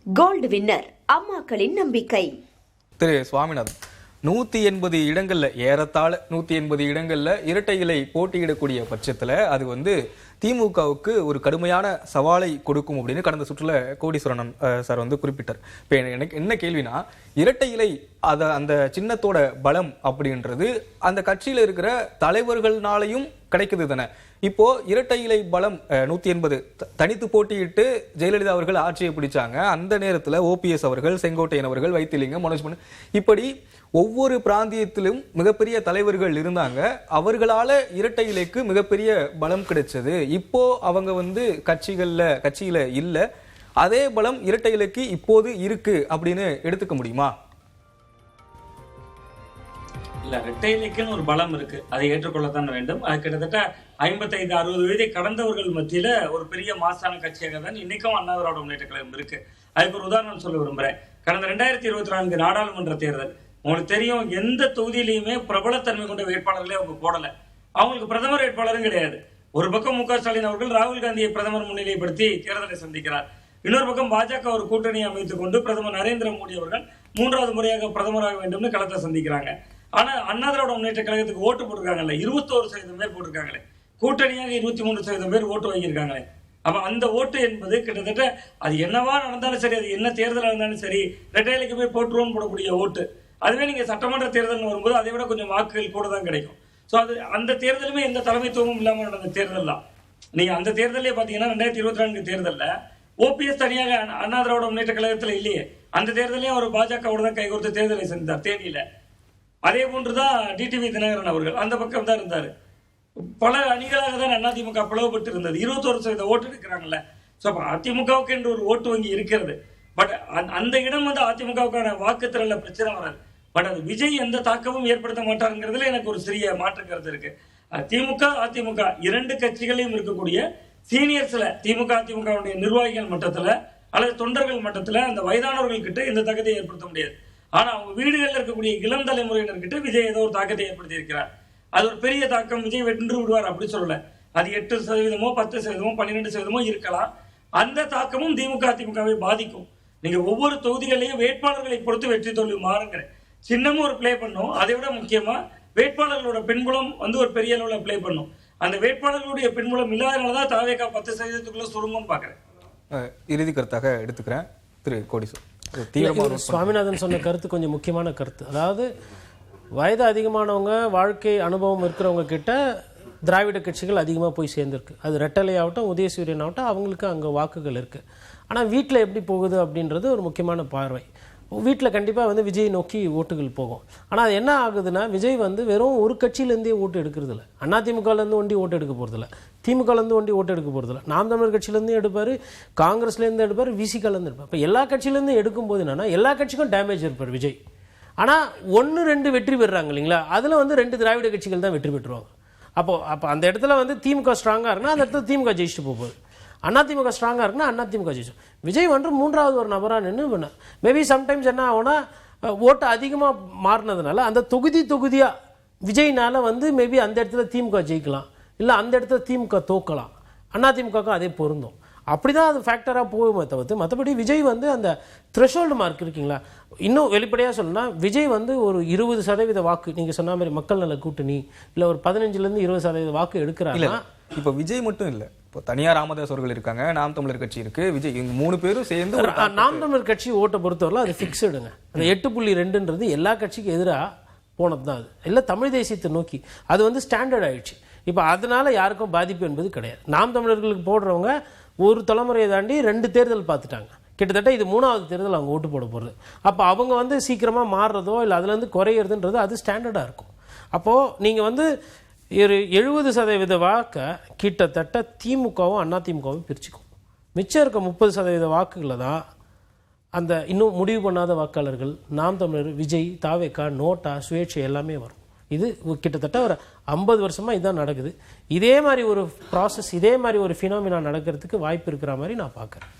Gold winner அம்மாக்களின் நம்பிக்கை. திரு சுவாமிநாதன், 180 இடங்கள்ல ஏறத்தாழ 180 இடங்கள்ல இரட்டை இலை போட்டியிடக்கூடிய பட்சத்துல அது திமுகவுக்கு ஒரு கடுமையான சவாலை கொடுக்கும் அப்படின்னு கடந்த சுற்றுல கோடீஸ்வரன் சார் குறிப்பிட்டார். இப்ப எனக்கு என்ன கேள்வினா, இரட்டை இலை அந்த சின்னத்தோட பலம் அப்படின்றது அந்த கட்சியில இருக்கிற தலைவர்கள்னாலையும் கிடைக்குது தானே. இப்போ இரட்டை இலை பலம் 180 தனித்து போட்டியிட்டு ஜெயலலிதா அவர்கள் ஆட்சியை பிடிச்சாங்க. அந்த நேரத்தில் ஓபிஎஸ் அவர்கள், செங்கோட்டையன் அவர்கள், வைத்திலிங்கம், மனோஜ் இப்படி ஒவ்வொரு பிராந்தியத்திலும் மிகப்பெரிய தலைவர்கள் இருந்தாங்க. அவர்களால இரட்டை இலைக்கு மிகப்பெரிய பலம் கிடைச்சது. இப்போ அவங்க கட்சியில இல்ல. அதே பலம் இரட்டை இலைக்கு இப்போது இருக்கு அப்படின்னு எடுத்துக்க முடியுமா? இல்ல, இரட்டை இலைக்குன்னு ஒரு பலம் இருக்கு, அதை ஏற்றுக்கொள்ளத்தான் வேண்டும். அது கிட்டத்தட்ட 55-60 வயதை கடந்தவர்கள் மத்தியில ஒரு பெரிய மாசான கட்சியாக தான் இன்னைக்கும் அண்ணா திராவிட முன்னேற்ற கழகம் இருக்கு. அதுக்கு ஒரு உதாரணம் சொல்ல விரும்புறேன். கடந்த 2024 நாடாளுமன்ற தேர்தல் உங்களுக்கு தெரியும், எந்த தொகுதியிலையுமே பிரபலத்தன்மை கொண்ட வேட்பாளர்களே அவங்க போடல. அவங்களுக்கு பிரதமர் வேட்பாளரும் கிடையாது. ஒரு பக்கம் மு க ஸ்டாலின் அவர்கள் ராகுல் காந்தியை பிரதமர் முன்னிலைப்படுத்தி தேர்தலை சந்திக்கிறார். இன்னொரு பக்கம் பாஜக ஒரு கூட்டணியை அமைத்துக் கொண்டு பிரதமர் நரேந்திர மோடி அவர்கள் 3வது முறையாக பிரதமராக வேண்டும்னு களத்தை சந்திக்கிறாங்க. ஆனா அண்ணா திராவிட முன்னேற்ற கழகத்துக்கு ஓட்டு போட்டிருக்காங்கல்ல, 21% பேர் போட்டிருக்காங்களே. கூட்டணியாக 23% பேர் ஓட்டு வாங்கியிருக்காங்களே. அப்ப அந்த ஓட்டு என்பது கிட்டத்தட்ட அது என்னவா நடந்தாலும் சரி, அது என்ன தேர்தல் இருந்தாலும் சரி, இரட்டை இலைக்கு போய் போட்டுருவோம்னு போடக்கூடிய ஓட்டு. அதுவே நீங்க சட்டமன்ற தேர்தல் வரும்போது அதை விட கொஞ்சம் வாக்குகள் கூட தான் கிடைக்கும். ஸோ அது அந்த தேர்தலுமே எந்த தலைமைத்துவமும் இல்லாமல் நடந்த தேர்தல் தான். நீங்க அந்த தேர்தலே பாத்தீங்கன்னா 2024 தேர்தலில் ஓபிஎஸ் தனியாக அண்ணா திராவிட முன்னேற்ற கழகத்தில் இல்லையே. அந்த தேர்தலையும் அவர் பாஜகவோட தான் கைகோர்த்து தேர்தலை செஞ்சார் தேனியில. அதே போன்றுதான் டிடிவி தினகரன் அவர்கள் அந்த பக்கம் தான் இருந்தாரு. பல அணிகளாக தான் அதிமுக பிளவுபட்டு இருந்தது. 21% ஓட்டு எடுக்கிறாங்கல்ல. ஸோ அப்போ அதிமுகவுக்கு என்று ஒரு ஓட்டு வங்கி இருக்கிறது. பட் அந்த இடம் அதிமுகவுக்கான வாக்குத்திறன்ல பிரச்சனை வராது. பட் அது விஜய் எந்த தாக்கமும் ஏற்படுத்த மாட்டாருங்கிறதுல எனக்கு ஒரு சிறிய மாற்று கருத்து இருக்கு. திமுக அதிமுக 2 கட்சிகளையும் இருக்கக்கூடிய சீனியர்ஸ்ல திமுக அதிமுகவுடைய நிர்வாகிகள் மட்டத்துல அல்லது தொண்டர்கள் மட்டத்துல அந்த வயதானவர்கள் கிட்ட இந்த தாக்கத்தை ஏற்படுத்த முடியாது. ஆனா அவங்க வீடுகளில் இருக்கக்கூடிய இளம் தலைமுறையினர்கிட்ட விஜய் ஏதோ ஒரு தாக்கத்தை ஏற்படுத்தி இருக்கிறார். அது ஒரு பெரிய தாக்கம். விஜய் வென்று விடுவார் அப்படி சொல்லல. அது 8%, 10%, 12% இருக்கலாம். அந்த தாக்கமும் திமுக அதிமுகவை பாதிக்கும். நீங்க ஒவ்வொரு தொகுதிகளையும் வேட்பாளர்களை பொறுத்து வெற்றி தோல்வி மாறுங்க. சின்னமும் ஒரு பிளே பண்ணும். அதை விட முக்கியமா வேட்பாளர்களோட பின்புலம் ஒரு பெரிய அளவில் பிளே பண்ணும். அந்த வேட்பாளர்களுடைய பின்புலம் இல்லாதனாலதான் தாவேகா 10%க்குள்ள சுருங்கும் பாக்குறேன். இறுதி கருத்தாக எடுத்துக்கிறேன் திரு கோடீஸ்வரன். சுவாமிநாதன் சொன்ன கருத்து கொஞ்சம் முக்கியமான கருத்து. அதாவது வயது அதிகமானவங்க, வாழ்க்கை அனுபவம் இருக்கிறவங்க கிட்ட திராவிட கட்சிகள் அதிகமாக போய் சேர்ந்துருக்கு. அது ரெட்டலை ஆகட்டும், உதயசூரியன் ஆகட்டும், அவங்களுக்கு அங்கே வாக்குகள் இருக்குது. ஆனால் வீட்டில் எப்படி போகுது அப்படின்றது ஒரு முக்கியமான பார்வை. வீட்டில் கண்டிப்பாக விஜய் நோக்கி ஓட்டுகள் போகும். ஆனால் அது என்ன ஆகுதுன்னா, விஜய் வெறும் ஒரு கட்சியிலேருந்தே ஓட்டு எடுக்கிறது இல்லை. அதிமுகலேருந்து ஒண்டி ஓட்டு எடுக்க போகிறதில்ல, திமுகலேருந்து ஒண்டி ஓட்டு எடுக்க போகிறதில்ல, நாம் தமிழர் கட்சியிலேருந்து எடுப்பார், காங்கிரஸ்லேருந்து எடுப்பார், விசிகாலேருந்து எடுப்பார். இப்போ எல்லா கட்சியிலேருந்து எடுக்கும்போது என்னென்னா, எல்லா கட்சிக்கும் டேமேஜ் இருப்பார் விஜய். ஆனால் 1-2 வெற்றி பெறுறாங்க இல்லைங்களா, அதில் 2 திராவிட கட்சிகள் தான் வெற்றி பெற்றுவாங்க. அப்போ அந்த இடத்துல திமுக ஸ்ட்ராங்காக இருக்குன்னா அந்த இடத்துல திமுக ஜெயிச்சுட்டு போகுது. அதிமுக ஸ்ட்ராங்காக இருக்குன்னா அதிமுக ஜெயிச்சு. விஜய் 3வது ஒரு நபராக நின்று மேபி சம்டைம்ஸ் என்ன ஆகும்னா, ஓட்டு அதிகமாக மாறினதுனால அந்த தொகுதியாக விஜய்னால மேபி அந்த இடத்துல திமுக ஜெயிக்கலாம், இல்லை அந்த இடத்துல திமுக தோக்கலாம். அதிமுகவுக்கும் அதே பொருந்தும். அப்படிதான் அது ஃபேக்டராக போகுமே தவிர்த்து மற்றபடி விஜய் அந்த த்ரெஷோல்டு மார்க் இருக்குங்களா. இன்னும் வெளிப்படையாக சொல்லணும்னா, விஜய் ஒரு 20% வாக்கு, நீங்கள் சொன்ன மாதிரி மக்கள் நல கூட்டணி இல்லை ஒரு 15-20% வாக்கு எடுக்கிறாங்க. இப்போ விஜய் மட்டும் இல்லை, இப்போ தனியார் ராமதாஸ் அவர்கள் இருக்காங்க, நாம் தமிழர் கட்சி இருக்கு, விஜய், இவங்க 3 பேரும் சேர்ந்து நாம் தமிழர் கட்சி ஓட்டை பொறுத்தவரை அது ஃபிக்ஸடுங்க. அந்த 8.2ன்றது எல்லா கட்சிக்கும் எதிராக போனது தான். அது இல்லை தமிழ் தேசியத்தை நோக்கி அது ஸ்டாண்டர்ட் ஆயிடுச்சு. இப்போ அதனால யாருக்கும் பாதிப்பு என்பது கிடையாது. நாம் தமிழர்களுக்கு போடுறவங்க ஒரு தலைமுறையை தாண்டி 2 தேர்தல் பார்த்துட்டாங்க. கிட்டத்தட்ட இது 3வது தேர்தல் அவங்க ஓட்டு போட போகிறது. அப்போ அவங்க சீக்கிரமாக மாறுறதோ இல்லை அதுலேருந்து குறையிறதுன்றது அது ஸ்டாண்டர்டாக இருக்கும். அப்போது நீங்கள் ஒரு 70% வாக்கை கிட்டத்தட்ட திமுகவும் அதிமுகவும் பிரிச்சுக்கும். மிச்சம் இருக்க 30% வாக்குகளில் தான் அந்த இன்னும் முடிவு பண்ணாத வாக்காளர்கள், நாம் தமிழர், விஜய், தாவேகா, நோட்டா, சுயேட்சை எல்லாமே வரும். இது கிட்டத்தட்ட ஒரு 50 வருஷமாக இதுதான் நடக்குது. இதே மாதிரி ஒரு ப்ராசஸ், இதே மாதிரி ஒரு ஃபினாமினா நடக்கிறதுக்கு வாய்ப்பு இருக்கிற மாதிரி நான் பார்க்குறேன்.